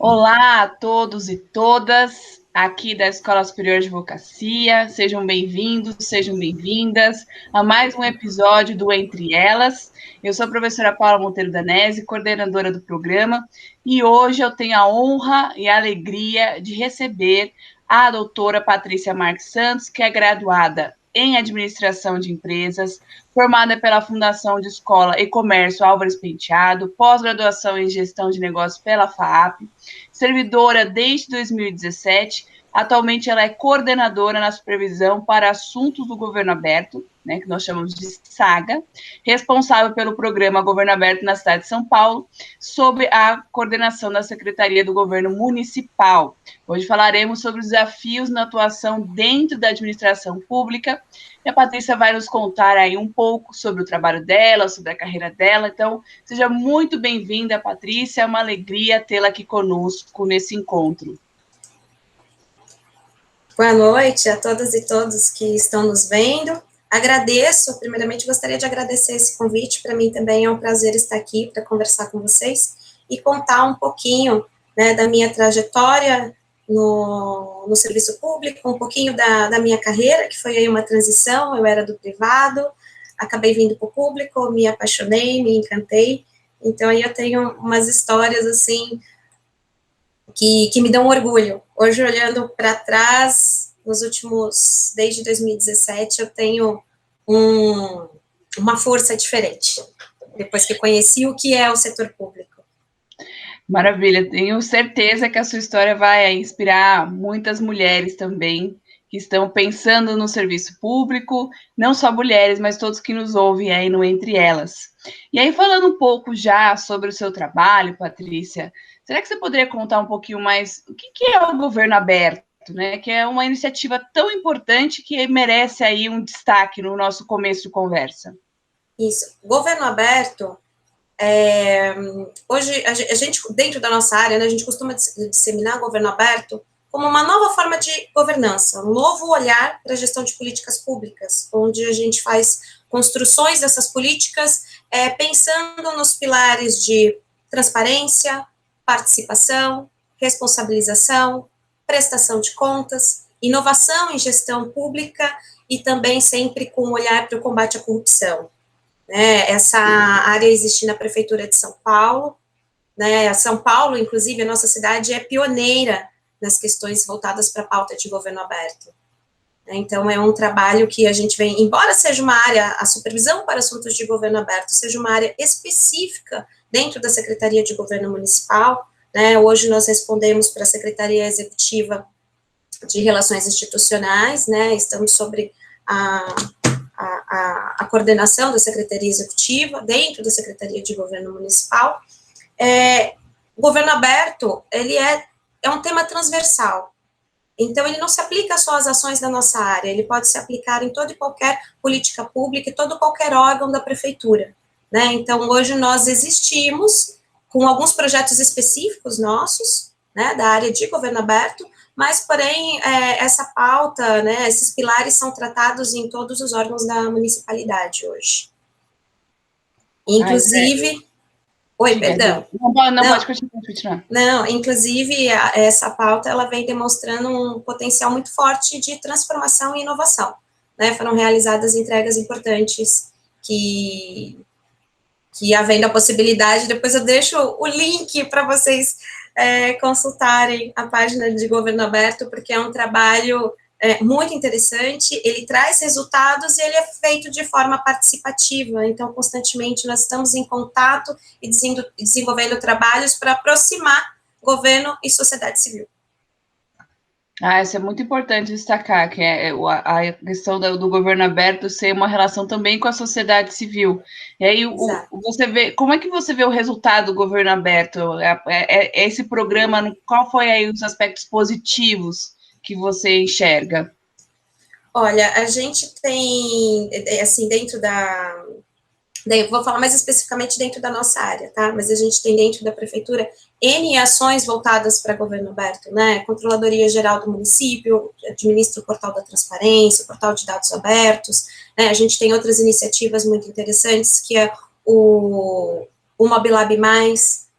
Olá a todos e todas aqui da Escola Superior de Advocacia, sejam bem-vindos, sejam bem-vindas a mais um episódio do Entre Elas. Eu sou a professora Paula Monteiro Danese, coordenadora do programa, e hoje eu tenho a honra e a alegria de receber a doutora Patrícia Marques Santos, que é graduada em Administração de Empresas, formada pela Fundação de Escola e Comércio Álvares Penteado, pós-graduação em Gestão de Negócios pela FAAP, servidora desde 2017. Atualmente, ela é coordenadora na supervisão para assuntos do governo aberto, né, que nós chamamos de SAGA, responsável pelo programa Governo Aberto na cidade de São Paulo, sob a coordenação da Secretaria do Governo Municipal. Hoje falaremos sobre os desafios na atuação dentro da administração pública, e a Patrícia vai nos contar aí um pouco sobre o trabalho dela, sobre a carreira dela. Então, seja muito bem-vinda, Patrícia, é uma alegria tê-la aqui conosco nesse encontro. Boa noite a todas e todos que estão nos vendo. Agradeço, primeiramente gostaria de agradecer esse convite, para mim também é um prazer estar aqui para conversar com vocês e contar um pouquinho, né, da minha trajetória no serviço público, um pouquinho da minha carreira, que foi aí uma transição, eu era do privado, acabei vindo para o público, me apaixonei, me encantei, então aí eu tenho umas histórias, assim, que me dão orgulho. Hoje, olhando para trás, nos últimos, desde 2017, eu tenho uma força diferente, depois que conheci o que é o setor público. Maravilha, tenho certeza que a sua história vai inspirar muitas mulheres também, que estão pensando no serviço público, não só mulheres, mas todos que nos ouvem aí no Entre Elas. E aí, falando um pouco já sobre o seu trabalho, Patrícia, será que você poderia contar um pouquinho mais o que é o Governo Aberto, né? Que é uma iniciativa tão importante que merece aí um destaque no nosso começo de conversa. Isso. Governo Aberto, hoje, a gente, dentro da nossa área, né, a gente costuma disseminar Governo Aberto como uma nova forma de governança, um novo olhar para a gestão de políticas públicas, onde a gente faz construções dessas políticas, pensando nos pilares de transparência, participação, responsabilização, prestação de contas, inovação em gestão pública e também sempre com um olhar para o combate à corrupção. Né? Essa área existe na Prefeitura de São Paulo, né? São Paulo, inclusive, a nossa cidade é pioneira nas questões voltadas para a pauta de governo aberto. Então, é um trabalho que a gente vem, embora seja uma área, a supervisão para assuntos de governo aberto, seja uma área específica dentro da Secretaria de Governo Municipal, né, hoje nós respondemos para a Secretaria Executiva de Relações Institucionais, né, estamos sobre a coordenação da Secretaria Executiva, dentro da Secretaria de Governo Municipal. O governo aberto, ele é um tema transversal, então ele não se aplica só às ações da nossa área, ele pode se aplicar em toda e qualquer política pública e todo e qualquer órgão da prefeitura, né, então hoje nós existimos com alguns projetos específicos nossos, né, da área de governo aberto, mas, porém, essa pauta, né, esses pilares são tratados em todos os órgãos da municipalidade hoje. Inclusive... Oi, perdão. Não, pode continuar. Não, inclusive, essa pauta, ela vem demonstrando um potencial muito forte de transformação e inovação, né, foram realizadas entregas importantes que havendo a possibilidade, depois eu deixo o link para vocês consultarem a página de Governo Aberto, porque é um trabalho muito interessante, ele traz resultados e ele é feito de forma participativa, então constantemente nós estamos em contato e desenvolvendo trabalhos para aproximar governo e sociedade civil. Isso é muito importante destacar, que é a questão do governo aberto ser uma relação também com a sociedade civil. E aí, você vê, como é que você vê o resultado do governo aberto? Esse programa, qual foi aí os aspectos positivos que você enxerga? Olha, a gente tem, assim, dentro da... Vou falar mais especificamente dentro da nossa área, tá? Mas a gente tem dentro da prefeitura N ações voltadas para governo aberto, né? Controladoria Geral do Município, administra o Portal da Transparência, o Portal de Dados Abertos, né? A gente tem outras iniciativas muito interessantes, que é o Mobilab+,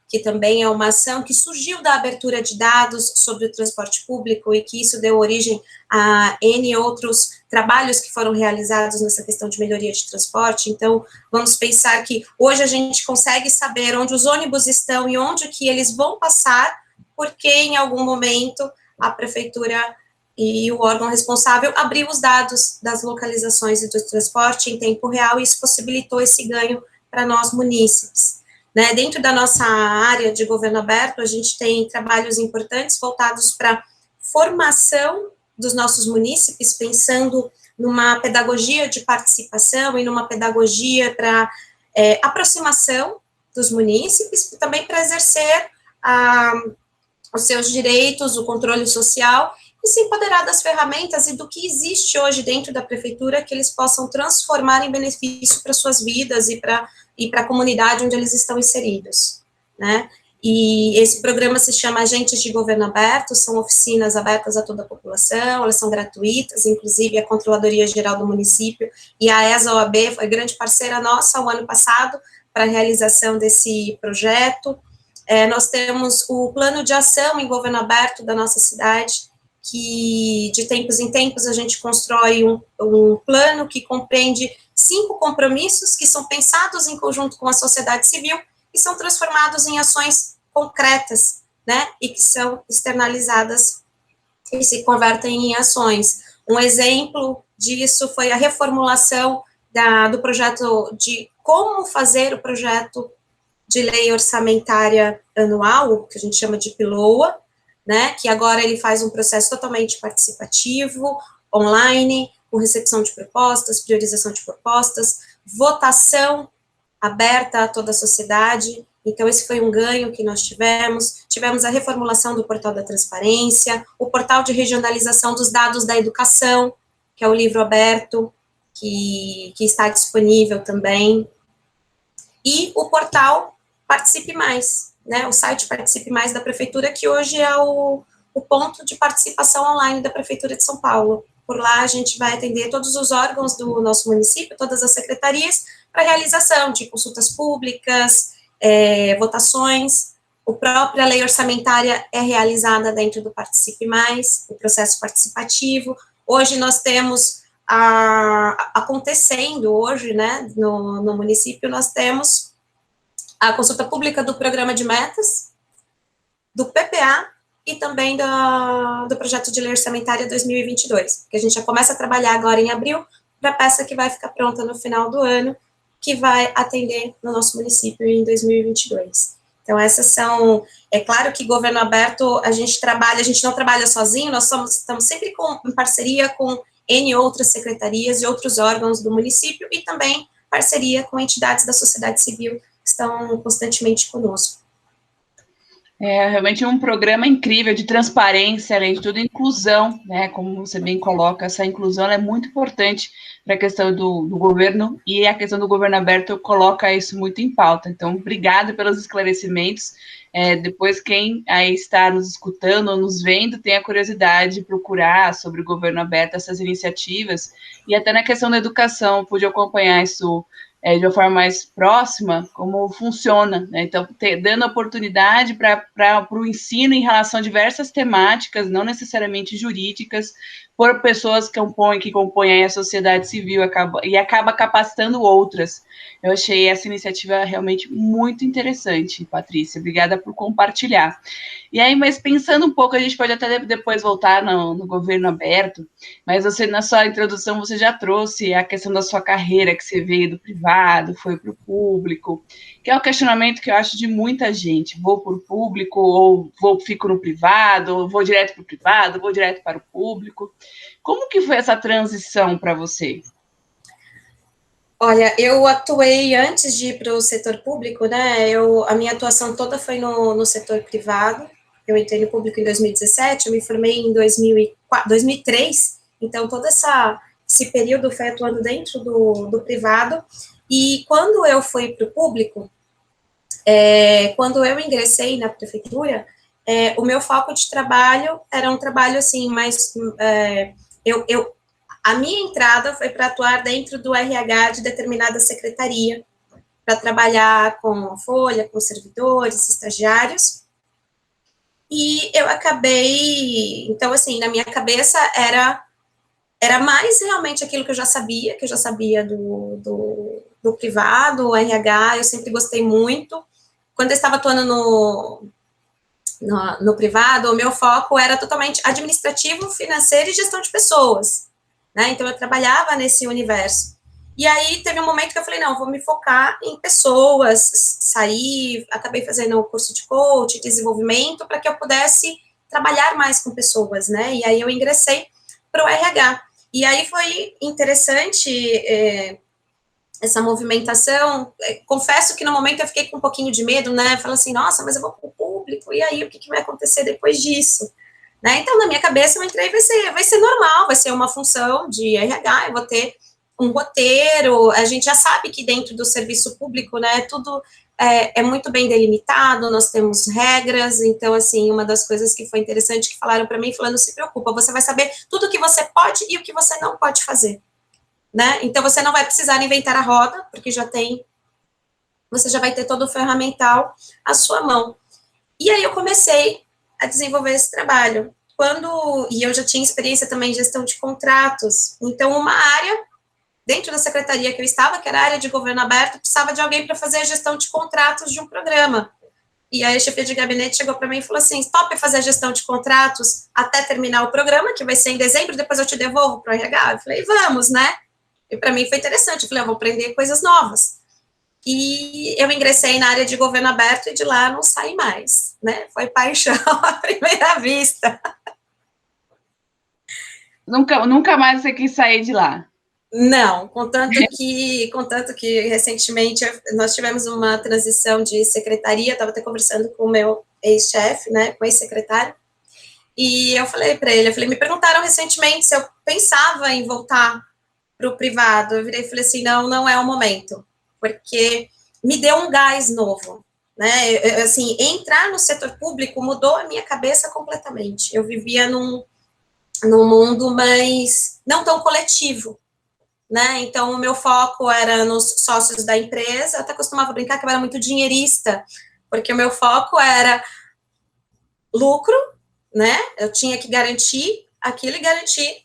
que também é uma ação que surgiu da abertura de dados sobre o transporte público e que isso deu origem a N outros trabalhos que foram realizados nessa questão de melhoria de transporte. Então, vamos pensar que hoje a gente consegue saber onde os ônibus estão e onde que eles vão passar, porque em algum momento a prefeitura e o órgão responsável abriu os dados das localizações e do transporte em tempo real, e isso possibilitou esse ganho para nós munícipes. Né? Dentro da nossa área de governo aberto, a gente tem trabalhos importantes voltados para formação dos nossos munícipes, pensando numa pedagogia de participação e numa pedagogia para aproximação dos munícipes, também para exercer os seus direitos, o controle social, e se empoderar das ferramentas e do que existe hoje dentro da prefeitura, que eles possam transformar em benefício para suas vidas e para a comunidade onde eles estão inseridos, né? E esse programa se chama Agentes de Governo Aberto, são oficinas abertas a toda a população, elas são gratuitas, inclusive a Controladoria Geral do Município e a ESA-OAB foi grande parceira nossa o ano passado para a realização desse projeto. Nós temos o plano de ação em governo aberto da nossa cidade, que de tempos em tempos a gente constrói um plano que compreende 5 compromissos que são pensados em conjunto com a sociedade civil e são transformados em ações concretas, né, e que são externalizadas e se convertem em ações. Um exemplo disso foi a reformulação do projeto de como fazer o projeto de lei orçamentária anual, o que a gente chama de PILOA, né, que agora ele faz um processo totalmente participativo, online, com recepção de propostas, priorização de propostas, votação aberta a toda a sociedade. Então, esse foi um ganho que nós tivemos. Tivemos a reformulação do portal da transparência, o portal de regionalização dos dados da educação, que é o livro aberto, que está disponível também, e o portal Participe Mais, né, o site Participe Mais da Prefeitura, que hoje é o ponto de participação online da Prefeitura de São Paulo. Por lá a gente vai atender todos os órgãos do nosso município, todas as secretarias, para realização de consultas públicas, votações. A própria lei orçamentária é realizada dentro do Participe Mais, o processo participativo. Hoje nós temos acontecendo hoje, né, no município, nós temos a consulta pública do programa de metas, do PPA e também do projeto de lei orçamentária 2022, que a gente já começa a trabalhar agora em abril, para a peça que vai ficar pronta no final do ano, que vai atender no nosso município em 2022. Então, essas são, é claro que governo aberto, a gente não trabalha sozinho, nós estamos sempre em parceria com N outras secretarias e outros órgãos do município, e também parceria com entidades da sociedade civil que estão constantemente conosco. É realmente um programa incrível de transparência, além de tudo, inclusão, né? Como você bem coloca, essa inclusão é muito importante para a questão do governo, e a questão do governo aberto coloca isso muito em pauta. Então, obrigada pelos esclarecimentos. Depois, quem aí está nos escutando ou nos vendo, tem a curiosidade de procurar sobre o governo aberto, essas iniciativas, e até na questão da educação, pude acompanhar isso de uma forma mais próxima, como funciona, né? Então, dando oportunidade para o ensino em relação a diversas temáticas, não necessariamente jurídicas, por pessoas que compõem a sociedade civil, acaba capacitando outras. Eu achei essa iniciativa realmente muito interessante, Patrícia, obrigada por compartilhar. E aí, mas pensando um pouco, a gente pode até depois voltar no governo aberto, mas você, na sua introdução, você já trouxe a questão da sua carreira, que você veio do privado, foi para o público, que é um questionamento que eu acho de muita gente: vou para o público, ou fico no privado, ou vou direto para o privado, vou direto para o público. Como que foi essa transição para você? Olha, eu atuei antes de ir para o setor público, né? A minha atuação toda foi no setor privado. Eu entrei no público em 2017, eu me formei em 2003, então todo esse período foi atuando dentro do privado. E quando eu fui para o público, quando eu ingressei na prefeitura, o meu foco de trabalho era um trabalho assim, mais a minha entrada foi para atuar dentro do RH de determinada secretaria, para trabalhar com folha, com servidores, estagiários, e eu acabei, então, assim, na minha cabeça era mais realmente aquilo que eu já sabia do privado, o RH, eu sempre gostei muito. Quando eu estava atuando no privado, o meu foco era totalmente administrativo, financeiro e gestão de pessoas, né? Então, eu trabalhava nesse universo. E aí, teve um momento que eu falei, não, vou me focar em pessoas, saí, acabei fazendo um curso de coach, desenvolvimento, para que eu pudesse trabalhar mais com pessoas, né? E aí, eu ingressei para o RH. E aí, foi interessante essa movimentação. Confesso que no momento eu fiquei com um pouquinho de medo, né? Falei assim, nossa, mas eu vou para o público, e aí o que vai acontecer depois disso? Né? Então, na minha cabeça, eu entrei, vai ser normal, vai ser uma função de RH, eu vou ter um roteiro, a gente já sabe que dentro do serviço público, né, tudo é muito bem delimitado, nós temos regras, então, assim, uma das coisas que foi interessante que falaram para mim, falando, não se preocupa, você vai saber tudo o que você pode e o que você não pode fazer, né, então você não vai precisar inventar a roda, porque você já vai ter todo o ferramental à sua mão. E aí eu comecei a desenvolver esse trabalho, e eu já tinha experiência também em gestão de contratos, então uma área dentro da secretaria que eu estava, que era a área de governo aberto, precisava de alguém para fazer a gestão de contratos de um programa. E aí a chefia de gabinete chegou para mim e falou assim, top fazer a gestão de contratos até terminar o programa, que vai ser em dezembro, depois eu te devolvo para o RH. Eu falei, vamos, né? E para mim foi interessante, eu falei, eu vou aprender coisas novas. E eu ingressei na área de governo aberto e de lá não saí mais, né? Foi paixão à primeira vista. Nunca mais você quis sair de lá. Não, contanto que recentemente nós tivemos uma transição de secretaria, estava até conversando com o meu ex-chefe, né, com o ex-secretário, e eu falei para ele, me perguntaram recentemente se eu pensava em voltar para o privado, eu virei e falei assim, não é o momento, porque me deu um gás novo, né, assim, entrar no setor público mudou a minha cabeça completamente, eu vivia num mundo mais, não tão coletivo, né? Então, o meu foco era nos sócios da empresa, eu até costumava brincar que eu era muito dinheirista, porque o meu foco era lucro, né? Eu tinha que garantir aquilo e garantir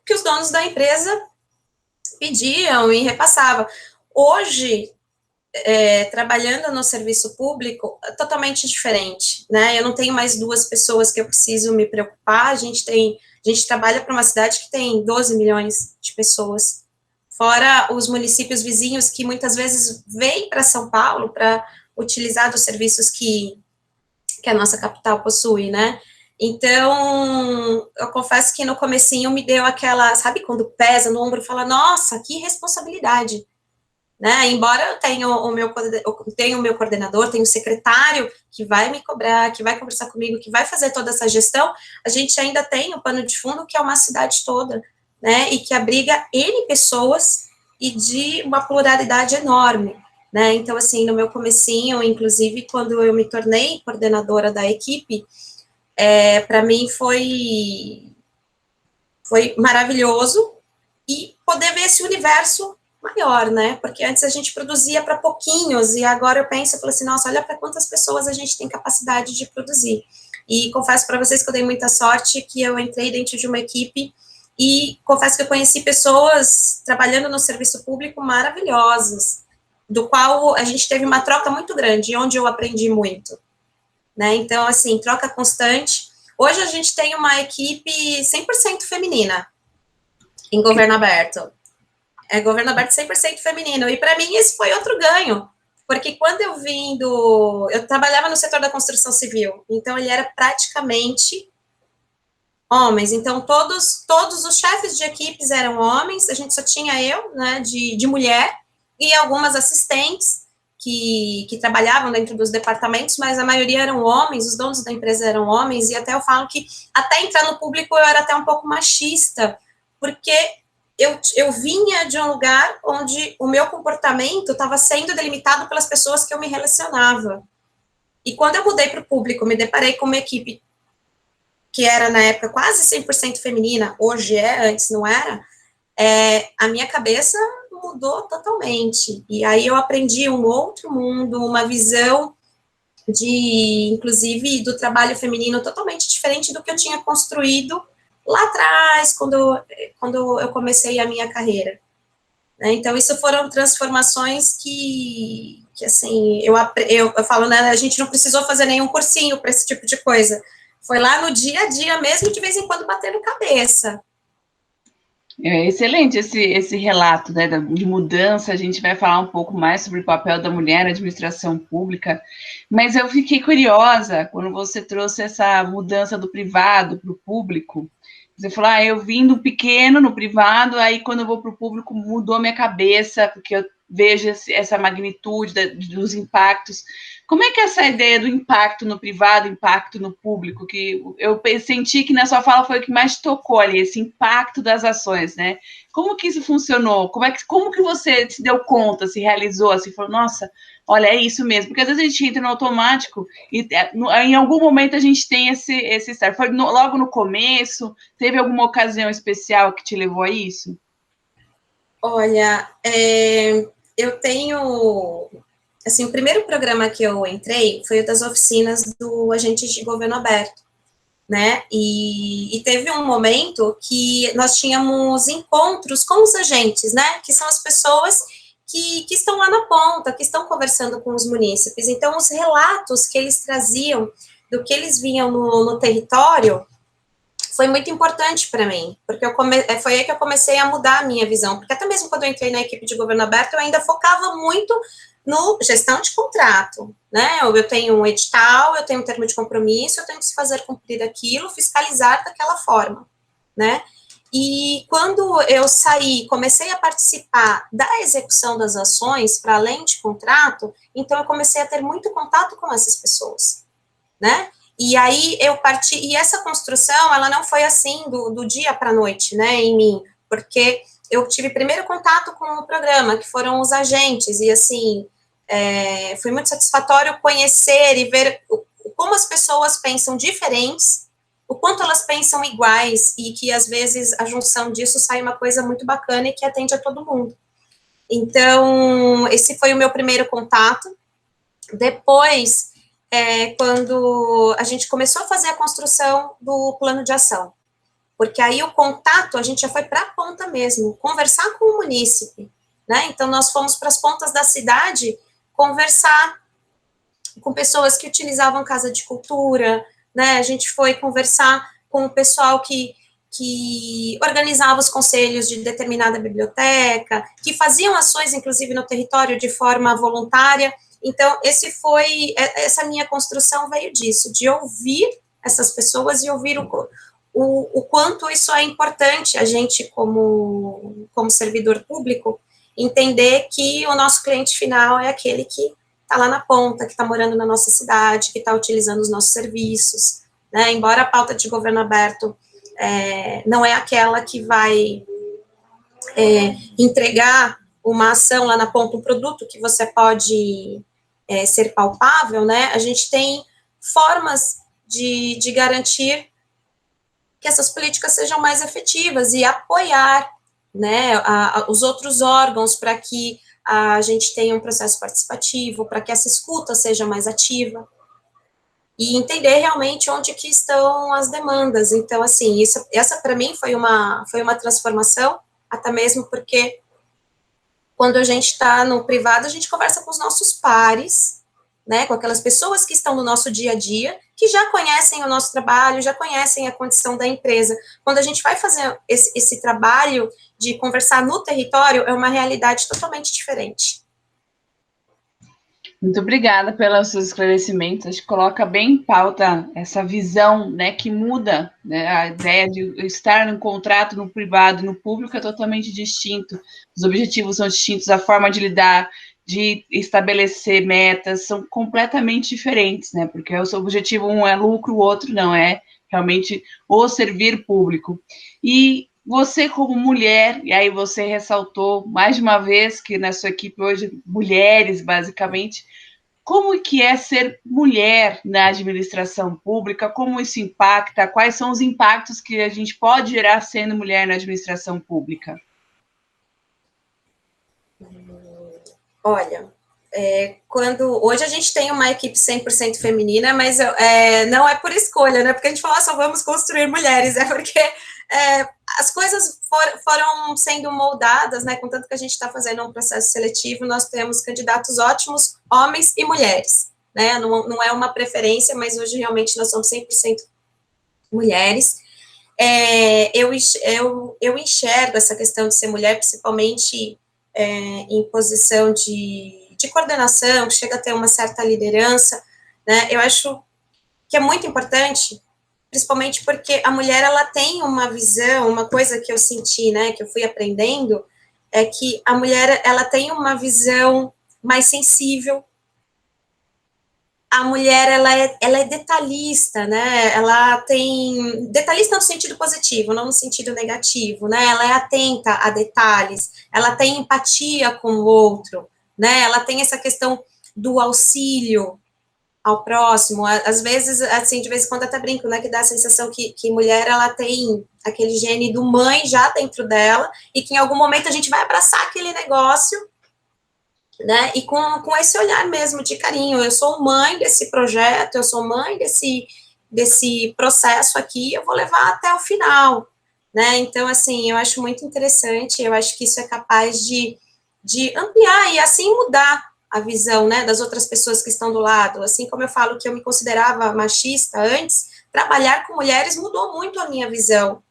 que os donos da empresa pediam e repassavam. Hoje, trabalhando no serviço público, é totalmente diferente, né? Eu não tenho mais duas pessoas que eu preciso me preocupar, a gente trabalha para uma cidade que tem 12 milhões de pessoas, fora os municípios vizinhos que muitas vezes vêm para São Paulo para utilizar dos serviços que a nossa capital possui, né? Então, eu confesso que no comecinho me deu aquela, sabe, quando pesa no ombro, fala, nossa, que responsabilidade, né? Embora eu tenha o meu coordenador, tenho o secretário que vai me cobrar, que vai conversar comigo, que vai fazer toda essa gestão, a gente ainda tem o pano de fundo que é uma cidade toda, né? E que abriga N pessoas e de uma pluralidade enorme, né? Então, assim, no meu comecinho, inclusive, quando eu me tornei coordenadora da equipe, para mim foi maravilhoso e poder ver esse universo maior, né? Porque antes a gente produzia para pouquinhos e agora eu falo assim, nossa, olha para quantas pessoas a gente tem capacidade de produzir. E confesso para vocês que eu dei muita sorte que eu entrei dentro de uma equipe e confesso que eu conheci pessoas trabalhando no serviço público maravilhosas, do qual a gente teve uma troca muito grande, onde eu aprendi muito, né? Então, assim, troca constante. Hoje a gente tem uma equipe 100% feminina em governo aberto. Governo aberto 100% feminino. E para mim esse foi outro ganho, porque quando eu vim eu trabalhava no setor da construção civil, então ele era praticamente homens. Então todos os chefes de equipes eram homens, a gente só tinha eu, né, de mulher, e algumas assistentes que trabalhavam dentro dos departamentos, mas a maioria eram homens, os donos da empresa eram homens, e até eu falo que até entrar no público eu era até um pouco machista, porque eu vinha de um lugar onde o meu comportamento estava sendo delimitado pelas pessoas que eu me relacionava. E quando eu mudei para o público, me deparei com uma equipe que era, na época, quase 100% feminina, hoje antes não era, a minha cabeça mudou totalmente. E aí eu aprendi um outro mundo, uma visão inclusive, do trabalho feminino totalmente diferente do que eu tinha construído lá atrás, quando eu comecei a minha carreira. Né? Então, isso foram transformações que assim, eu falo, né, a gente não precisou fazer nenhum cursinho para esse tipo de coisa. Foi lá no dia a dia mesmo, de vez em quando batendo cabeça. É excelente esse relato, né, de mudança. A gente vai falar um pouco mais sobre o papel da mulher na administração pública, mas eu fiquei curiosa quando você trouxe essa mudança do privado para o público. Você falou, eu vim do pequeno no privado, aí quando eu vou para o público mudou minha cabeça, porque eu vejo essa magnitude dos impactos. Como é que é essa ideia do impacto no privado, impacto no público, que eu senti que na sua fala foi o que mais tocou ali, esse impacto das ações, né? Como que isso funcionou? Como que você se deu conta, se realizou, assim, falou, nossa, olha, é isso mesmo, porque às vezes a gente entra no automático e em algum momento a gente tem esse start. Foi logo no começo? Teve alguma ocasião especial que te levou a isso? Olha, eu tenho, assim, o primeiro programa que eu entrei foi o das oficinas do agente de governo aberto, né, e teve um momento que nós tínhamos encontros com os agentes, né, que são as pessoas que estão lá na ponta, que estão conversando com os munícipes. Então, os relatos que eles traziam do que eles vinham no território foi muito importante para mim, porque foi aí que eu comecei a mudar a minha visão, porque até mesmo quando eu entrei na equipe de governo aberto, eu ainda focava muito no gestão de contrato, né, eu tenho um edital, eu tenho um termo de compromisso, eu tenho que se fazer cumprir aquilo, fiscalizar daquela forma, né, e quando eu saí, comecei a participar da execução das ações, para além de contrato, então eu comecei a ter muito contato com essas pessoas, né, e aí eu parti, e essa construção, ela não foi assim do dia para a noite, né, em mim, porque eu tive primeiro contato com o programa, que foram os agentes, e assim, foi muito satisfatório conhecer e ver como as pessoas pensam diferentes, o quanto elas pensam iguais, e que às vezes a junção disso sai uma coisa muito bacana e que atende a todo mundo. Então, esse foi o meu primeiro contato. Depois, quando a gente começou a fazer a construção do plano de ação, porque aí o contato, a gente já foi para a ponta mesmo, conversar com o munícipe, né, então nós fomos para as pontas da cidade conversar com pessoas que utilizavam casa de cultura, né, a gente foi conversar com o pessoal que organizava os conselhos de determinada biblioteca, que faziam ações, inclusive, no território de forma voluntária. Então, essa minha construção veio disso, de ouvir essas pessoas e ouvir o quanto isso é importante, a gente, como servidor público, entender que o nosso cliente final é aquele que está lá na ponta, que está morando na nossa cidade, que está utilizando os nossos serviços, né? Embora a pauta de governo aberto não é aquela que vai entregar uma ação lá na ponta, um produto que você pode ser palpável, né? A gente tem formas de garantir que essas políticas sejam mais efetivas e apoiar, né, os outros órgãos para que a gente tenha um processo participativo, para que essa escuta seja mais ativa e entender realmente onde que estão as demandas. Então, assim, essa para mim foi uma transformação, até mesmo porque quando a gente está no privado, a gente conversa com os nossos pares, né, com aquelas pessoas que estão no nosso dia a dia, que já conhecem o nosso trabalho, já conhecem a condição da empresa. Quando a gente vai fazer esse trabalho de conversar no território, é uma realidade totalmente diferente. Muito obrigada pelos seus esclarecimentos. Acho que coloca bem em pauta essa visão, né, que muda, né, a ideia de estar no contrato, no privado e no público é totalmente distinto. Os objetivos são distintos, a forma de lidar, de estabelecer metas são completamente diferentes, né? Porque o seu objetivo um é lucro, o outro não, é realmente o servir público. E você, como mulher, e aí você ressaltou mais de uma vez que na sua equipe hoje, mulheres, basicamente, como que é ser mulher na administração pública? Como isso impacta? Quais são os impactos que a gente pode gerar sendo mulher na administração pública? Olha, hoje a gente tem uma equipe 100% feminina, mas não é por escolha, né? Porque a gente fala, só vamos construir mulheres, é porque as coisas foram sendo moldadas, né? Contanto que a gente está fazendo um processo seletivo, nós temos candidatos ótimos, homens e mulheres, né? Não é uma preferência, mas hoje realmente nós somos 100% mulheres. Eu enxergo essa questão de ser mulher, principalmente em posição de coordenação, que chega a ter uma certa liderança, né? Eu acho que é muito importante, principalmente porque a mulher, ela tem uma visão, uma coisa que eu senti, né, que eu fui aprendendo, é que a mulher, ela tem uma visão mais sensível. A mulher, ela é detalhista, né, ela tem, detalhista no sentido positivo, não no sentido negativo, né, ela é atenta a detalhes, ela tem empatia com o outro, né, ela tem essa questão do auxílio ao próximo, às vezes, assim, de vez em quando até brinco, né, que dá a sensação que mulher, ela tem aquele gene do mãe já dentro dela, e que em algum momento a gente vai abraçar aquele negócio, né, e com esse olhar mesmo de carinho, eu sou mãe desse projeto, eu sou mãe desse processo aqui, eu vou levar até o final, né, então, assim, eu acho muito interessante, eu acho que isso é capaz de ampliar e, assim, mudar a visão, né, das outras pessoas que estão do lado, assim como eu falo que eu me considerava machista antes, trabalhar com mulheres mudou muito a minha visão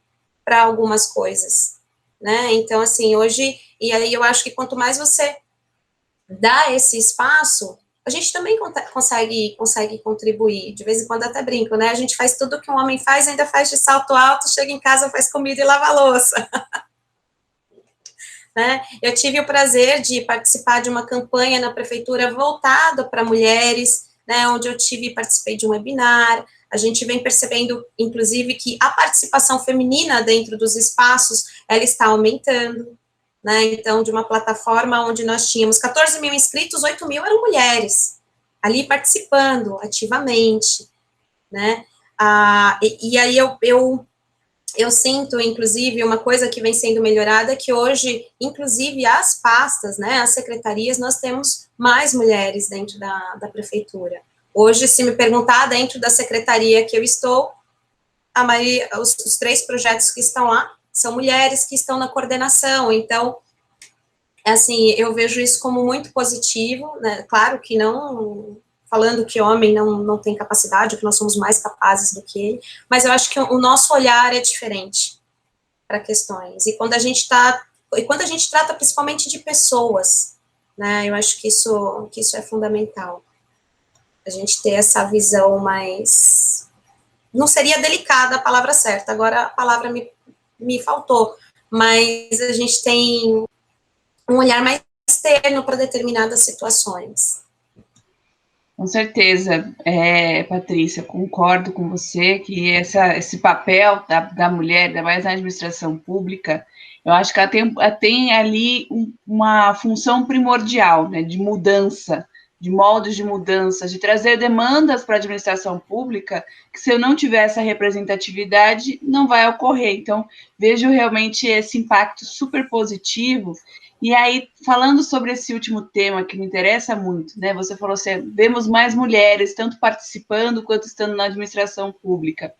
para algumas coisas, né, então, assim, hoje, e aí eu acho que quanto mais você dá esse espaço, a gente também consegue contribuir. De vez em quando até brinco, né? A gente faz tudo que um homem faz, ainda faz de salto alto, chega em casa, faz comida e lava louça. Né? Eu tive o prazer de participar de uma campanha na prefeitura voltada para mulheres, né, onde eu participei de um webinar. A gente vem percebendo, inclusive, que a participação feminina dentro dos espaços, ela está aumentando, né? Então, de uma plataforma onde nós tínhamos 14 mil inscritos, 8 mil eram mulheres, ali participando ativamente, né? E aí eu sinto, inclusive, uma coisa que vem sendo melhorada, que hoje, inclusive, as pastas, né, as secretarias, nós temos mais mulheres dentro da prefeitura. Hoje, se me perguntar, dentro da secretaria que eu estou, a maioria, os 3 projetos que estão lá, são mulheres que estão na coordenação, então, assim, eu vejo isso como muito positivo, né, claro que não falando que homem não tem capacidade, que nós somos mais capazes do que ele, mas eu acho que o nosso olhar é diferente para questões, e quando a gente trata principalmente de pessoas, né, eu acho que isso é fundamental, a gente ter essa visão mais, não seria delicada a palavra certa, agora a palavra me faltou, mas a gente tem um olhar mais externo para determinadas situações. Com certeza, Patrícia, concordo com você que esse papel da mulher, ainda mais na administração pública, eu acho que ela tem ali uma função primordial, né, de mudança, de moldes de mudança, de trazer demandas para a administração pública, que se eu não tiver essa representatividade, não vai ocorrer. Então, vejo realmente esse impacto super positivo. E aí, falando sobre esse último tema que me interessa muito, né? Você falou assim, vemos mais mulheres, tanto participando quanto estando na administração pública.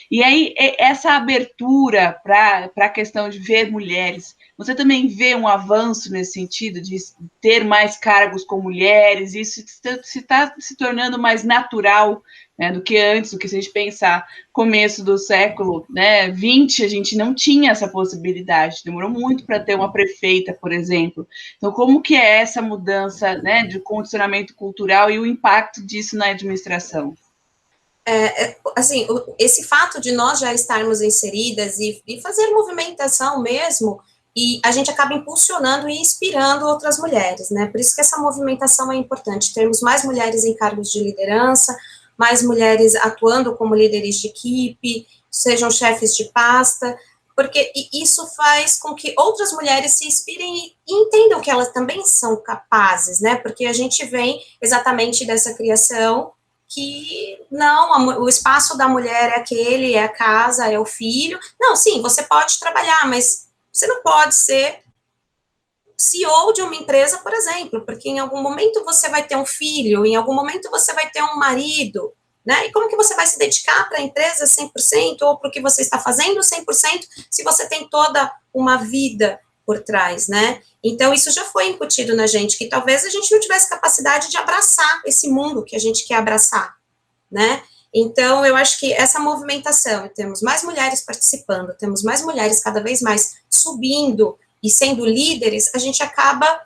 E aí, essa abertura para a questão de ver mulheres, você também vê um avanço nesse sentido de ter mais cargos com mulheres, isso está se tornando mais natural, né, do que antes, do que se a gente pensar começo do século, né, 20, a gente não tinha essa possibilidade, demorou muito para ter uma prefeita, por exemplo. Então, como que é essa mudança, né, de condicionamento cultural e o impacto disso na administração? Assim, esse fato de nós já estarmos inseridas e fazer movimentação mesmo, e a gente acaba impulsionando e inspirando outras mulheres, né? Por isso que essa movimentação é importante, termos mais mulheres em cargos de liderança, mais mulheres atuando como líderes de equipe, sejam chefes de pasta, porque isso faz com que outras mulheres se inspirem e entendam que elas também são capazes, né? Porque a gente vem exatamente dessa criação que não, o espaço da mulher é aquele, é a casa, é o filho. Não, sim, você pode trabalhar, mas você não pode ser CEO de uma empresa, por exemplo, porque em algum momento você vai ter um filho, em algum momento você vai ter um marido, né? E como que você vai se dedicar para a empresa 100% ou para o que você está fazendo 100% se você tem toda uma vida por trás, né? Então, isso já foi incutido na gente, que talvez a gente não tivesse capacidade de abraçar esse mundo que a gente quer abraçar, né? Então, eu acho que essa movimentação, temos mais mulheres participando, temos mais mulheres cada vez mais subindo e sendo líderes, a gente acaba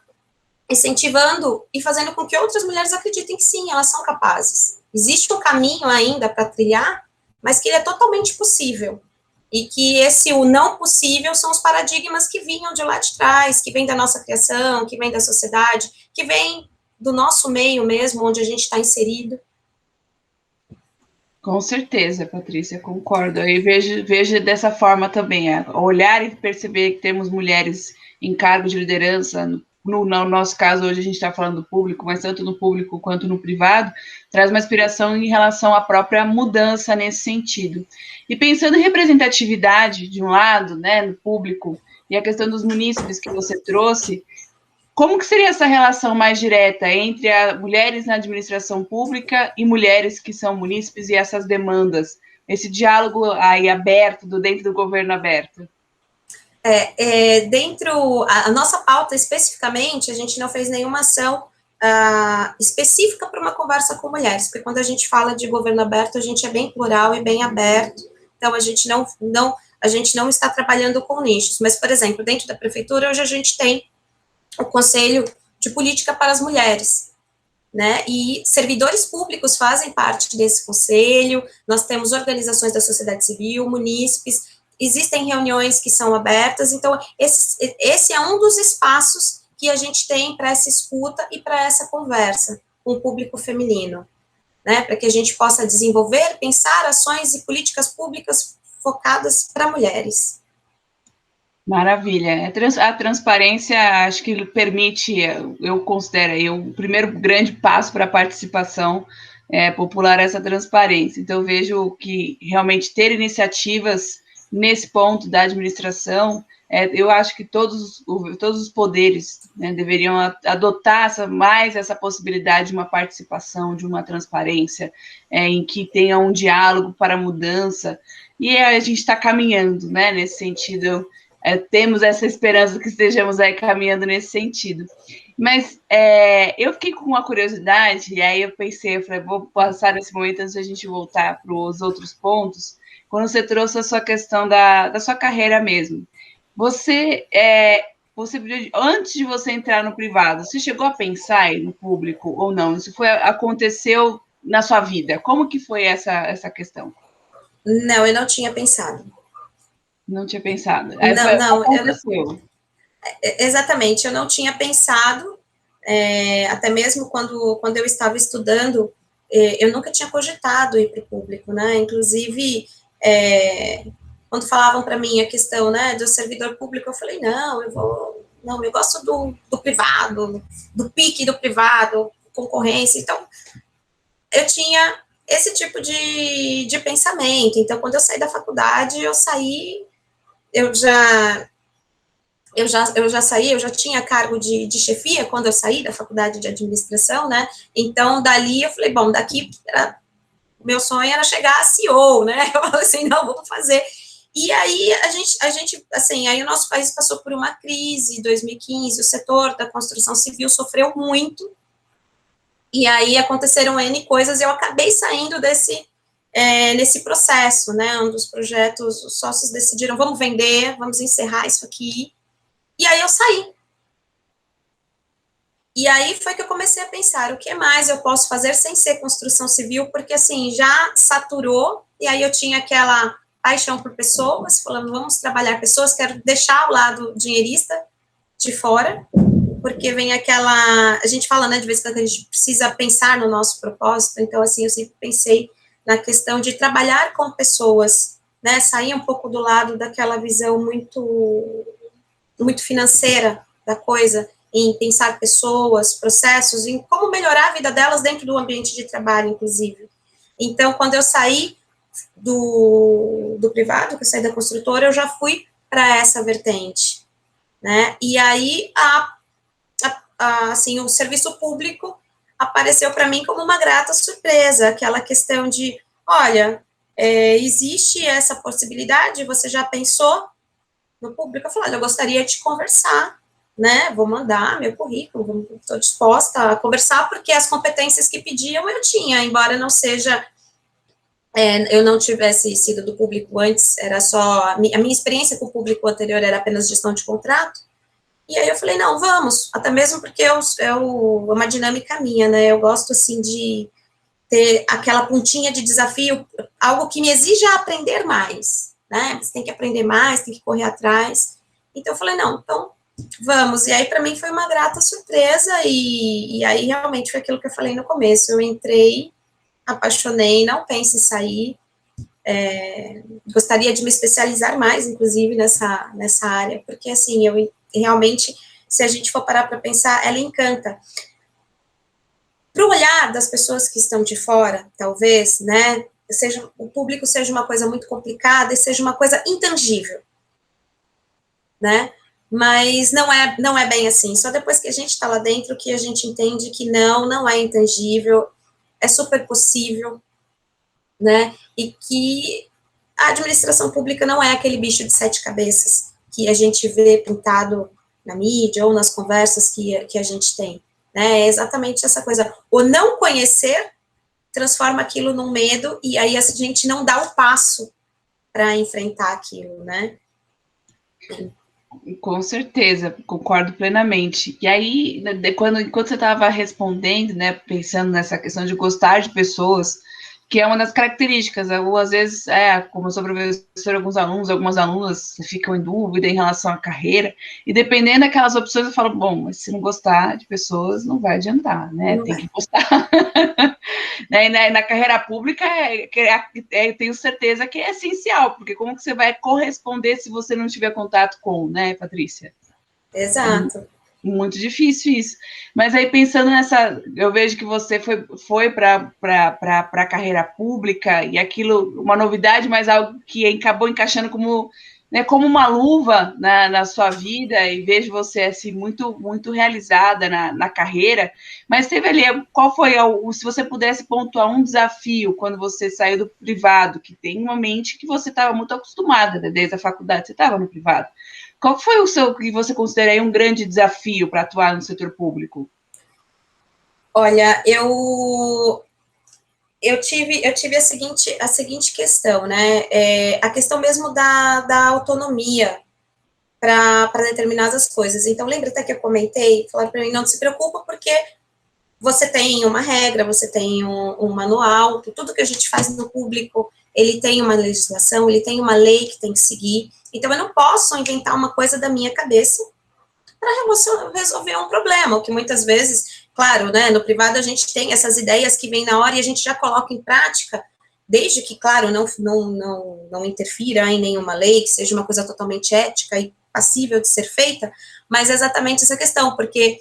incentivando e fazendo com que outras mulheres acreditem que sim, elas são capazes. Existe um caminho ainda para trilhar, mas que ele é totalmente possível. E que o não possível são os paradigmas que vinham de lá de trás, que vêm da nossa criação, que vêm da sociedade, que vêm do nosso meio mesmo, onde a gente está inserido. Com certeza, Patrícia, concordo. Eu vejo dessa forma também, olhar e perceber que temos mulheres em cargo de liderança, no nosso caso, hoje a gente está falando do público, mas tanto no público quanto no privado, traz uma inspiração em relação à própria mudança nesse sentido. E pensando em representatividade, de um lado, né, no público, e a questão dos munícipes que você trouxe, como que seria essa relação mais direta entre mulheres na administração pública e mulheres que são munícipes e essas demandas? Esse diálogo aí aberto, dentro do governo aberto? A nossa pauta especificamente, a gente não fez nenhuma ação específica para uma conversa com mulheres, porque quando a gente fala de governo aberto, a gente é bem plural e bem aberto, então a gente não está trabalhando com nichos, mas, por exemplo, dentro da prefeitura, hoje a gente tem o Conselho de Política para as Mulheres, né, e servidores públicos fazem parte desse conselho, nós temos organizações da sociedade civil, munícipes, existem reuniões que são abertas, então esse é um dos espaços que a gente tem para essa escuta e para essa conversa com o público feminino, né, para que a gente possa desenvolver, pensar ações e políticas públicas focadas para mulheres. Maravilha. A transparência, acho que permite, eu considero, o primeiro grande passo para a participação popular essa transparência. Então, eu vejo que realmente ter iniciativas nesse ponto da administração, eu acho que todos os poderes, né, deveriam adotar mais essa possibilidade de uma participação, de uma transparência, em que tenha um diálogo para a mudança, e a gente está caminhando, né, nesse sentido. Temos essa esperança que estejamos aí caminhando nesse sentido. Mas eu fiquei com uma curiosidade, e aí eu falei, vou passar nesse momento antes de a gente voltar para os outros pontos, quando você trouxe a sua questão da sua carreira mesmo. Você, antes de você entrar no privado, você chegou a pensar no público ou não? Isso aconteceu na sua vida? Como que foi essa questão? Não, eu não tinha pensado. Não tinha pensado. Aconteceu. Exatamente, eu não tinha pensado, até mesmo quando eu estava estudando, eu nunca tinha cogitado ir para o público, né? Inclusive, quando falavam para mim a questão, né, do servidor público, eu falei, eu gosto do privado, do pique do privado, concorrência. Então, eu tinha esse tipo de pensamento. Então, quando eu saí da faculdade, eu já tinha cargo de chefia quando eu saí da faculdade de administração, né? Então, dali eu falei, bom, meu sonho era chegar a CEO, né? Eu falei assim, não, vamos fazer. E aí a gente, assim, aí o nosso país passou por uma crise, em 2015, o setor da construção civil sofreu muito, e aí aconteceram N coisas, e eu acabei saindo nesse processo, né, um dos projetos, os sócios decidiram, vamos vender, vamos encerrar isso aqui, e aí eu saí. E aí foi que eu comecei a pensar, o que mais eu posso fazer sem ser construção civil, porque assim, já saturou, e aí eu tinha aquela paixão por pessoas, falando, vamos trabalhar pessoas, quero deixar o lado dinheirista de fora, porque vem a gente fala, né, de vez em quando a gente precisa pensar no nosso propósito, então assim, eu sempre pensei na questão de trabalhar com pessoas, né, sair um pouco do lado daquela visão muito financeira da coisa, em pensar pessoas, processos, em como melhorar a vida delas dentro do ambiente de trabalho, inclusive. Então, quando eu saí do privado, que eu saí da construtora, eu já fui para essa vertente, né, e aí assim, o serviço público apareceu para mim como uma grata surpresa, aquela questão de, olha, existe essa possibilidade, você já pensou no público? Eu falei, olha, eu gostaria de conversar, né, vou mandar meu currículo, estou disposta a conversar, porque as competências que pediam eu tinha, embora não seja, eu não tivesse sido do público antes, era só, a minha experiência com o público anterior era apenas gestão de contrato, e aí eu falei, não, vamos, até mesmo porque é uma dinâmica minha, né, eu gosto, assim, de ter aquela pontinha de desafio, algo que me exija aprender mais, né, você tem que aprender mais, tem que correr atrás, então eu falei, não, então, vamos, e aí para mim foi uma grata surpresa, e aí realmente foi aquilo que eu falei no começo, eu entrei, apaixonei, não pense em sair, gostaria de me especializar mais, inclusive, nessa área, porque, assim, eu realmente, se a gente for parar para pensar, ela encanta. Para o olhar das pessoas que estão de fora, talvez, né, o público seja uma coisa muito complicada e seja uma coisa intangível, né, mas não é bem assim, só depois que a gente está lá dentro que a gente entende que não é intangível, é super possível, né, e que a administração pública não é aquele bicho de 7 cabeças que a gente vê pintado na mídia ou nas conversas que a gente tem, né, é exatamente essa coisa, o não conhecer transforma aquilo num medo, e aí a gente não dá o passo para enfrentar aquilo, né. Com certeza, concordo plenamente. E aí, enquanto você estava respondendo, né, pensando nessa questão de gostar de pessoas, que é uma das características, ou às vezes, como eu sou professora, algumas alunas ficam em dúvida em relação à carreira, e dependendo daquelas opções, eu falo, bom, mas se não gostar de pessoas, não vai adiantar, né, tem que gostar. Né, na carreira pública, tenho certeza que é essencial, porque como que você vai corresponder se você não tiver contato com, né, Patrícia? Exato. É muito difícil isso. Mas aí, pensando nessa, eu vejo que você foi para a carreira pública, e aquilo, uma novidade, mas algo que acabou encaixando como, né, como uma luva na sua vida, e vejo você assim, muito, muito realizada na carreira. Mas teve ali, qual foi, se você pudesse pontuar um desafio quando você saiu do privado, que tem uma mente que você estava muito acostumada, né, desde a faculdade, você estava no privado. Qual foi o seu, que você considera aí um grande desafio para atuar no setor público? Olha, eu tive a seguinte questão, né, a questão mesmo da autonomia para determinadas coisas. Então, lembra até que eu comentei, falaram para mim, não se preocupa, porque você tem uma regra, você tem um manual, tudo que a gente faz no público, ele tem uma legislação, ele tem uma lei que tem que seguir, então eu não posso inventar uma coisa da minha cabeça para resolver um problema, o que muitas vezes, claro, né, no privado a gente tem essas ideias que vêm na hora e a gente já coloca em prática, desde que, claro, não interfira em nenhuma lei, que seja uma coisa totalmente ética e passível de ser feita, mas é exatamente essa questão, porque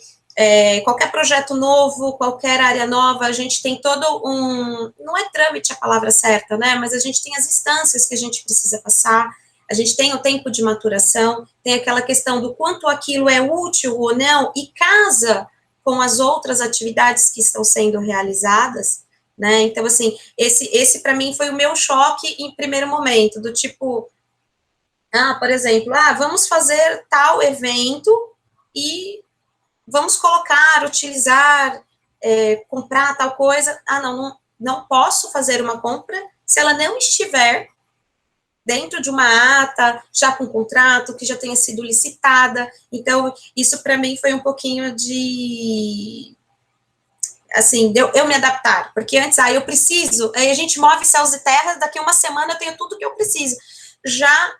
qualquer projeto novo, qualquer área nova, a gente tem todo não é trâmite a palavra certa, né, mas a gente tem as instâncias que a gente precisa passar, a gente tem o tempo de maturação, tem aquela questão do quanto aquilo é útil ou não, e casa com as outras atividades que estão sendo realizadas, né, então, assim, esse para mim foi o meu choque em primeiro momento, do tipo, por exemplo, vamos fazer tal evento e vamos colocar, utilizar, comprar tal coisa, não posso fazer uma compra se ela não estiver dentro de uma ata, já com contrato, que já tenha sido licitada, então, isso para mim foi um pouquinho de, assim, eu me adaptar, porque antes, eu preciso, aí a gente move céus e terras, daqui a uma semana eu tenho tudo que eu preciso, já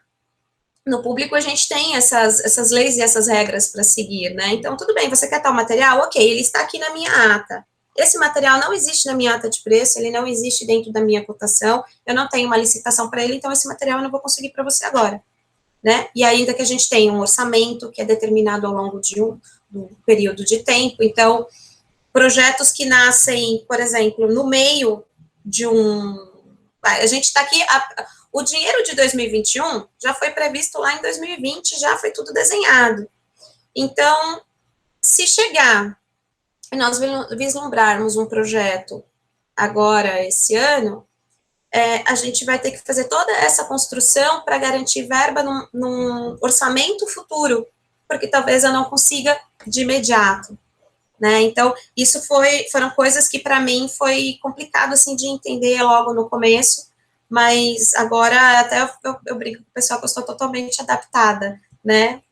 no público a gente tem essas leis e essas regras para seguir, né, então tudo bem, você quer tal material? Ok, ele está aqui na minha ata, esse material não existe na minha ata de preço, ele não existe dentro da minha cotação, eu não tenho uma licitação para ele, então esse material eu não vou conseguir para você agora, né, e ainda que a gente tenha um orçamento que é determinado ao longo de um período de tempo, então, projetos que nascem, por exemplo, no meio de a gente está aqui, o dinheiro de 2021 já foi previsto lá em 2020, já foi tudo desenhado. Então, se chegar e nós vislumbrarmos um projeto agora, esse ano, a gente vai ter que fazer toda essa construção para garantir verba num orçamento futuro, porque talvez eu não consiga de imediato, né? Então, isso foram coisas que para mim foi complicado, assim, de entender logo no começo, mas agora até eu brinco com o pessoal que eu estou totalmente adaptada, né,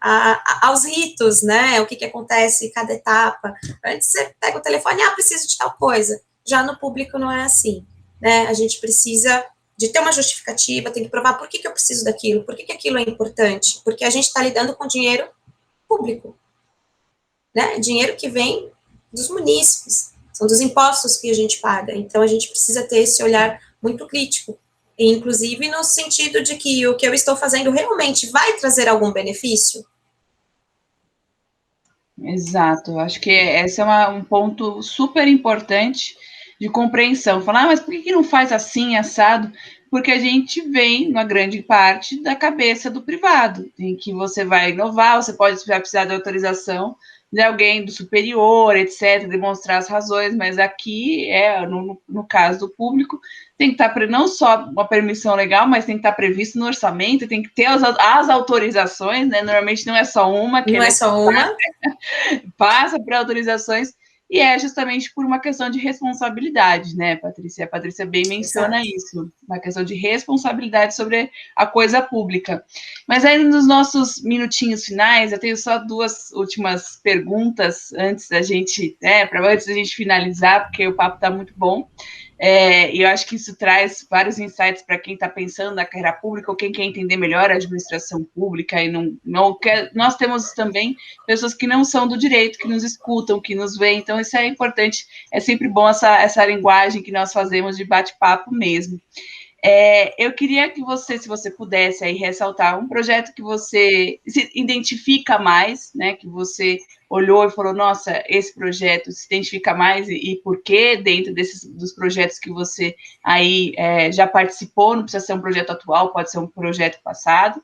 aos ritos, né, o que acontece em cada etapa. Antes você pega o telefone, preciso de tal coisa. Já no público não é assim, né, a gente precisa de ter uma justificativa, tem que provar por que eu preciso daquilo, por que aquilo é importante, porque a gente está lidando com dinheiro público, né, dinheiro que vem dos munícipes, são dos impostos que a gente paga, então a gente precisa ter esse olhar muito crítico, inclusive no sentido de que o que eu estou fazendo realmente vai trazer algum benefício? Exato, acho que esse é um ponto super importante de compreensão. Falar, mas por que não faz assim, assado? Porque a gente vem, uma grande parte, da cabeça do privado, em que você vai inovar, você pode precisar de autorização de alguém do superior, etc., demonstrar as razões, mas aqui, no caso do público, tem que estar não só uma permissão legal, mas tem que estar previsto no orçamento, tem que ter as autorizações, né? Normalmente não é só uma, que não é só uma, passa por autorizações, e é justamente por uma questão de responsabilidade, né, Patrícia? A Patrícia bem menciona isso, uma questão de responsabilidade sobre a coisa pública. Mas aí, nos nossos minutinhos finais, eu tenho só duas últimas perguntas antes da gente finalizar, porque o papo está muito bom. E eu acho que isso traz vários insights para quem está pensando na carreira pública ou quem quer entender melhor a administração pública e não quer. Nós temos também pessoas que não são do direito, que nos escutam, que nos veem, então isso é importante, é sempre bom essa linguagem que nós fazemos de bate-papo mesmo. Eu queria que você, se você pudesse aí ressaltar um projeto que você se identifica mais, né, que você olhou e falou, nossa, esse projeto se identifica mais e por quê dentro dos projetos que você aí já participou, não precisa ser um projeto atual, pode ser um projeto passado,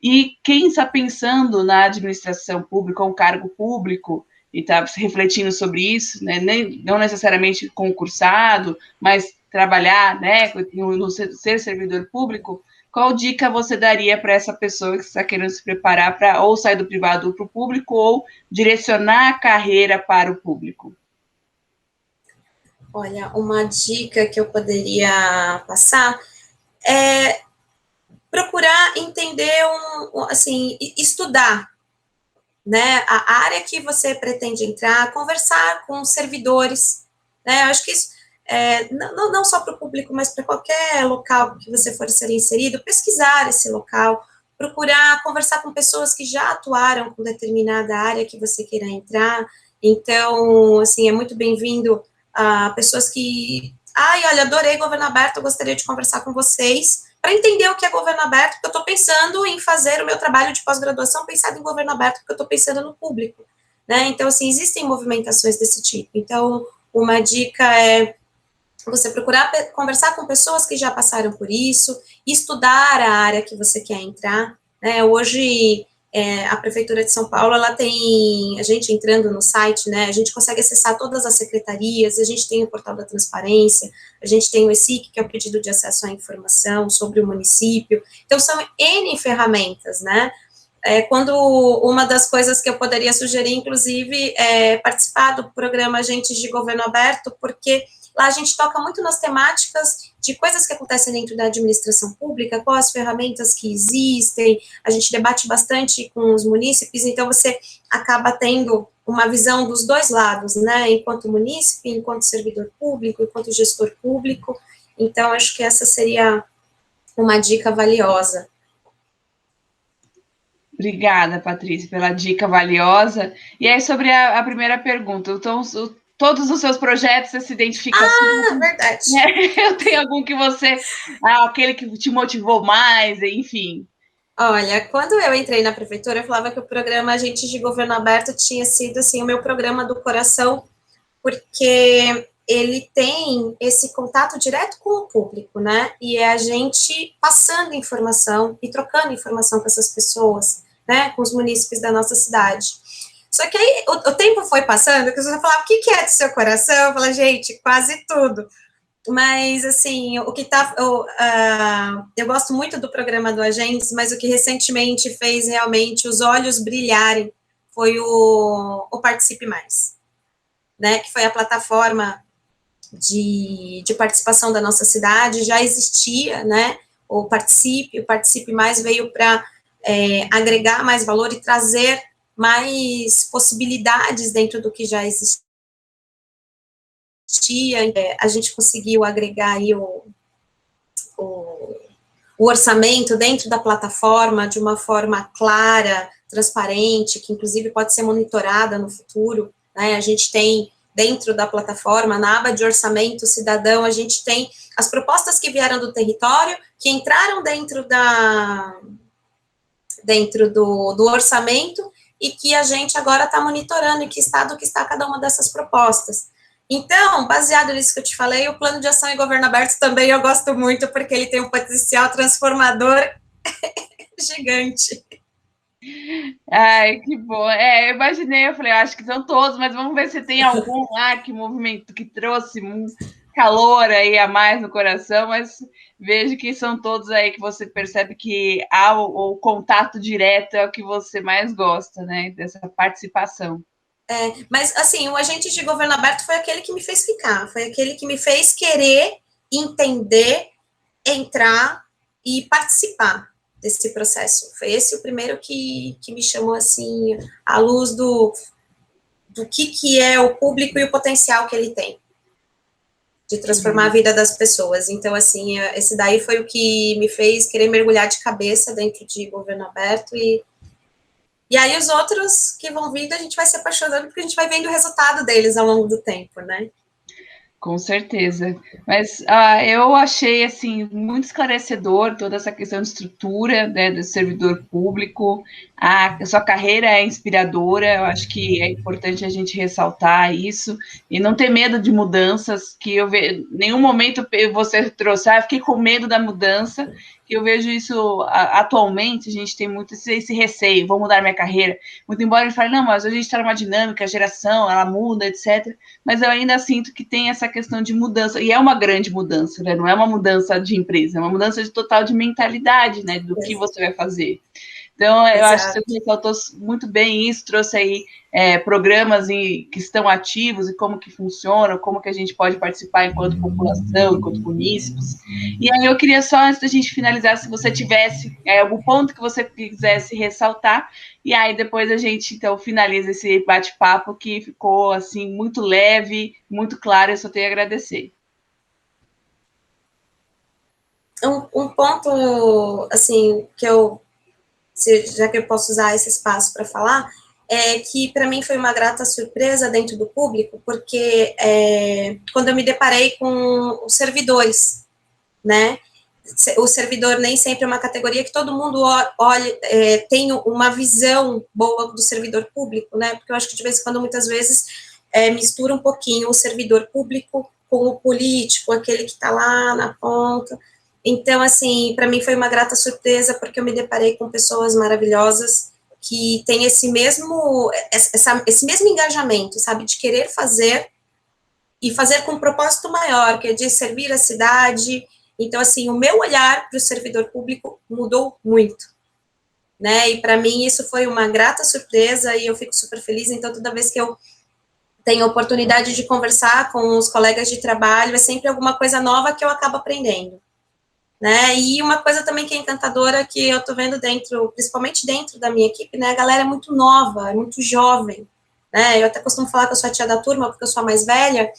e quem está pensando na administração pública, ou um cargo público, e está refletindo sobre isso, né, não necessariamente concursado, mas trabalhar, né, no ser servidor público, qual dica você daria para essa pessoa que está querendo se preparar para ou sair do privado para o público ou direcionar a carreira para o público? Olha, uma dica que eu poderia passar é procurar entender, assim, estudar, né, a área que você pretende entrar, conversar com servidores, né, eu acho que isso, não só para o público, mas para qualquer local que você for ser inserido, pesquisar esse local, procurar conversar com pessoas que já atuaram com determinada área que você queira entrar, então, assim, é muito bem-vindo a pessoas que, olha, adorei Governo Aberto, eu gostaria de conversar com vocês, para entender o que é governo aberto, porque eu estou pensando em fazer o meu trabalho de pós-graduação pensado em governo aberto, porque eu estou pensando no público, né? Então, assim, existem movimentações desse tipo. Então, uma dica é você procurar conversar com pessoas que já passaram por isso, estudar a área que você quer entrar, né? Hoje, a Prefeitura de São Paulo, ela tem, a gente entrando no site, né, a gente consegue acessar todas as secretarias, a gente tem o portal da transparência, a gente tem o ESIC, que é o pedido de acesso à informação sobre o município, então são N ferramentas, né, quando uma das coisas que eu poderia sugerir, inclusive, é participar do programa Agentes de Governo Aberto, porque lá a gente toca muito nas temáticas de coisas que acontecem dentro da administração pública, quais as ferramentas que existem, a gente debate bastante com os munícipes, então você acaba tendo uma visão dos dois lados, né, enquanto munícipe, enquanto servidor público, enquanto gestor público, então acho que essa seria uma dica valiosa. Obrigada, Patrícia, pela dica valiosa. E aí, sobre a primeira pergunta, então, todos os seus projetos você se identifica assim? Verdade. Eu tenho algum que você, aquele que te motivou mais, enfim. Olha, quando eu entrei na prefeitura, eu falava que o programa Agentes de Governo Aberto tinha sido, assim, o meu programa do coração, porque ele tem esse contato direto com o público, né, e é a gente passando informação e trocando informação com essas pessoas, né, com os munícipes da nossa cidade. Só que aí o tempo foi passando, que você falava, o que é do seu coração? Eu falava, gente, quase tudo. Mas, assim, o que tá... eu gosto muito do programa do Agentes, mas o que recentemente fez realmente os olhos brilharem foi o Participe Mais, né? Que foi a plataforma de participação da nossa cidade, já existia, né? O Participe Mais veio para agregar mais valor e trazer mais possibilidades dentro do que já existia. A gente conseguiu agregar aí o orçamento dentro da plataforma de uma forma clara, transparente, que inclusive pode ser monitorada no futuro, né? A gente tem dentro da plataforma, na aba de orçamento cidadão, a gente tem as propostas que vieram do território, que entraram dentro do orçamento, e que a gente agora está monitorando em que estado que está cada uma dessas propostas. Então, baseado nisso que eu te falei, o plano de ação e governo aberto também eu gosto muito, porque ele tem um potencial transformador gigante. Ai, que bom. Eu imaginei, eu falei, acho que são todos, mas vamos ver se tem algum lá que movimento que trouxe um calor aí a mais no coração, mas vejo que são todos aí que você percebe que há o contato direto é o que você mais gosta, né? Dessa participação. Mas, assim, o agente de governo aberto foi aquele que me fez ficar, foi aquele que me fez querer entender, entrar e participar desse processo. Foi esse o primeiro que me chamou, assim, à luz do que é o público e o potencial que ele tem de transformar a vida das pessoas. Então, assim, esse daí foi o que me fez querer mergulhar de cabeça dentro de governo aberto e aí os outros que vão vindo, a gente vai se apaixonando, porque a gente vai vendo o resultado deles ao longo do tempo, né? Com certeza. Mas eu achei assim muito esclarecedor toda essa questão de estrutura, né, do servidor público. A sua carreira é inspiradora, eu acho que é importante a gente ressaltar isso e não ter medo de mudanças, que eu vejo, em nenhum momento você trouxe, eu fiquei com medo da mudança, que eu vejo isso atualmente, a gente tem muito esse receio, vou mudar minha carreira. Muito embora a gente fale, não, mas hoje a gente está numa dinâmica, a geração, ela muda, etc. Mas eu ainda sinto que tem essa questão de mudança, e é uma grande mudança, né? Não é uma mudança de empresa, é uma mudança de total de mentalidade, né? Do que você vai fazer. Então, eu acho que você ressaltou muito bem isso, trouxe aí programas que estão ativos e como que funcionam, como que a gente pode participar enquanto população, enquanto munícipes. E aí eu queria só, antes da gente finalizar, se você tivesse algum ponto que você quisesse ressaltar, e aí depois a gente, então, finaliza esse bate-papo que ficou, assim, muito leve, muito claro, eu só tenho a agradecer. Um ponto, assim, já que eu posso usar esse espaço para falar, é que para mim foi uma grata surpresa dentro do público, porque quando eu me deparei com os servidores, né? O servidor nem sempre é uma categoria que todo mundo olha, tem uma visão boa do servidor público, né? Porque eu acho que de vez em quando, muitas vezes, mistura um pouquinho o servidor público com o político, aquele que está lá na ponta. Então, assim, para mim foi uma grata surpresa, porque eu me deparei com pessoas maravilhosas que têm esse mesmo engajamento, sabe, de querer fazer e fazer com um propósito maior, que é de servir a cidade. Então, assim, o meu olhar para o servidor público mudou muito, né, e para mim isso foi uma grata surpresa e eu fico super feliz. Então, toda vez que eu tenho a oportunidade de conversar com os colegas de trabalho, é sempre alguma coisa nova que eu acabo aprendendo. Né, e uma coisa também que é encantadora, que eu tô vendo principalmente dentro da minha equipe, né, a galera é muito nova, é muito jovem, né, eu até costumo falar que eu sou a tia da turma, porque eu sou a mais velha,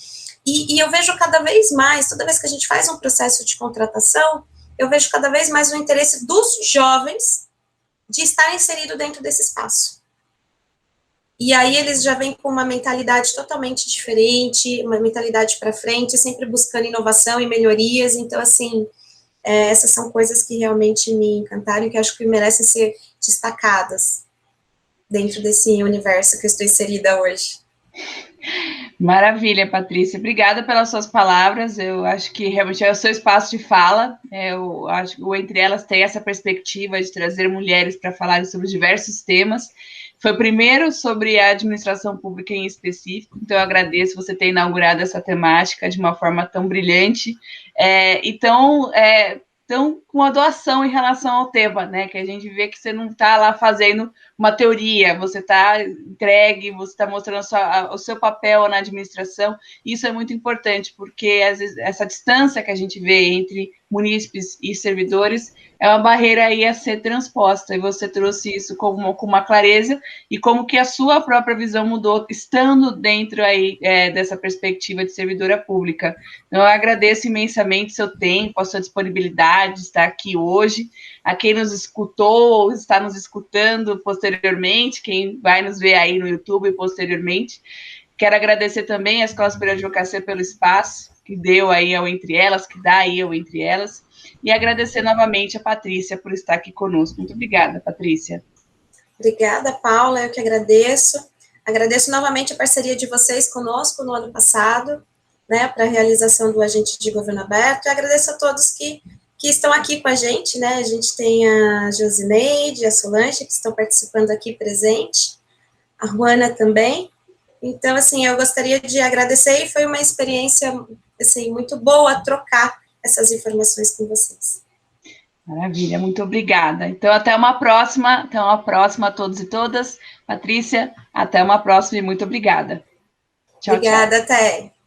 e eu vejo cada vez mais, toda vez que a gente faz um processo de contratação, eu vejo cada vez mais o interesse dos jovens de estar inserido dentro desse espaço. E aí eles já vêm com uma mentalidade totalmente diferente, uma mentalidade para frente, sempre buscando inovação e melhorias. Então, assim, essas são coisas que realmente me encantaram e que acho que merecem ser destacadas dentro desse universo que eu estou inserida hoje. Maravilha, Patrícia. Obrigada pelas suas palavras. Eu acho que realmente é o seu espaço de fala. Eu acho que o Entre Elas tem essa perspectiva de trazer mulheres para falarem sobre diversos temas. Foi o primeiro sobre a administração pública em específico, então eu agradeço você ter inaugurado essa temática de uma forma tão brilhante e tão com a doação em relação ao tema, né? Que a gente vê que você não está lá fazendo uma teoria, você está entregue, você está mostrando o seu papel na administração. Isso é muito importante, porque às vezes essa distância que a gente vê entre munícipes e servidores é uma barreira aí a ser transposta, e você trouxe isso com uma clareza, e como que a sua própria visão mudou, estando dentro aí dessa perspectiva de servidora pública. Então, eu agradeço imensamente seu tempo, a sua disponibilidade de estar aqui hoje, a quem nos escutou ou está nos escutando posteriormente, quem vai nos ver aí no YouTube posteriormente. Quero agradecer também à Escola Superior de Advocacia pelo espaço que deu aí ao Entre Elas, que dá aí ao Entre Elas, e agradecer novamente a Patrícia por estar aqui conosco. Muito obrigada, Patrícia. Obrigada, Paula, eu que agradeço. Agradeço novamente a parceria de vocês conosco no ano passado, né, para a realização do Agente de Governo Aberto, e agradeço a todos que estão aqui com a gente, né, a gente tem a Josineide, a Solange, que estão participando aqui presente, a Juana também. Então, assim, eu gostaria de agradecer, e foi uma experiência, assim, muito boa trocar essas informações com vocês. Maravilha, muito obrigada. Então, até uma próxima a todos e todas. Patrícia, até uma próxima e muito obrigada. Tchau, obrigada, tchau. Até.